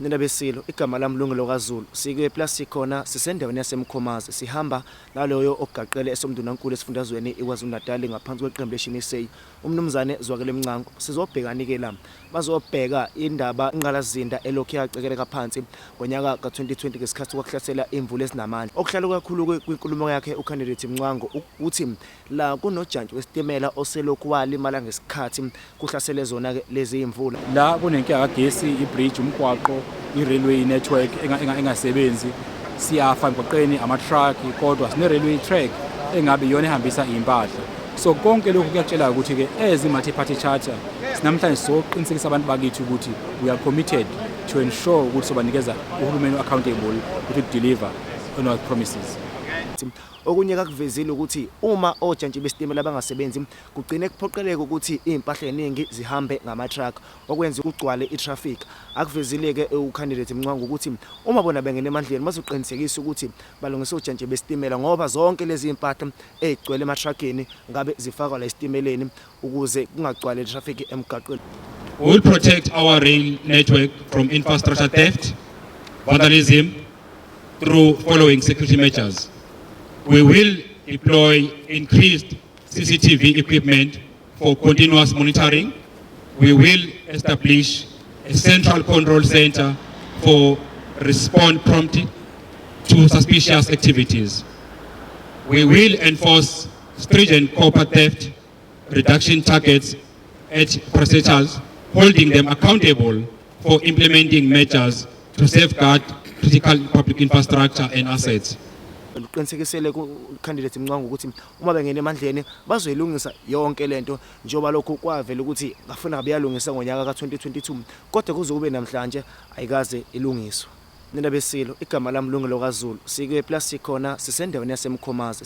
Nina besilo igama lami Lungelo kaZulu sikwe plus khona sisendaweni yasemkhomazi sihamba naloyo ogaqele esomndunankulu esifundazweni iKwaZulu-Natal ngaphansi kweqembu leshinisei umnumzane Zwakele Mncango sizobhekana ke la bazobheka indaba inqalazinda elokhu yacekeleka phansi ngonyaka ka2020 ngesikhathi kwakuhlasela imvula ezinamandla okuhlala kakhulu kwinkulumo yakhe ucandidate Mncango ukuthi la kunojantshi wesitimela oselokhu walimala ngesikhathi kuhlasele zona ke lezi imvula la kunenkinga kagesi ibridge umgwaqo i-railway network engasebenzi siyafa emgwaqeni ama-truck kodwa sine-railway track engabe iyona ehambisa impahla so konke lokhu kuyatshela ukuthi ke multi-party charter sinamhlanje soqinisekisa abantu bakithi ukuthi we are committed to ensure ukuthi sobanikeza uhulumeni accountable to deliver on our promises. Okunye kakuvezile ukuthi uma ojantshi besitimela bangasebenzi kugcine kuphoqeleka ukuthi impahla eningi zihambe ngama-truck okwenza ukugcwale i-traffic akuvezile ke ucandidate Mncango ukuthi uma bona bengena emandleni bazoqinisekisa ukuthi balungisa ojantshi besitimela ngoba zonke lezi impahla ezigcwele ema-truckini ngabe zifakwa la esitimeleni ukuze kungagcwale i-traffic emgaqweni. We will protect our rail network from infrastructure theft, vandalism through following security measures. We will deploy increased CCTV equipment for continuous monitoring. We will establish a central control center for respond promptly to suspicious activities. We will enforce stringent copper theft reduction targets at processors, holding them accountable for implementing measures to safeguard critical public infrastructure and assets. Uqinisekisele ku-candidate Mncango ukuthi uma bengena emandleni bazoyilungisa yonke lento njoba lokho kwavela ukuthi ngafuna ngabiyalungisa ngonyaka ka2022 kodwa kuzokube namhlanje ayikaze ilungiswe. Nina besilo igama lami Lungelo kaZulu sikwe plus khona sisendaweni yasemkhomazi.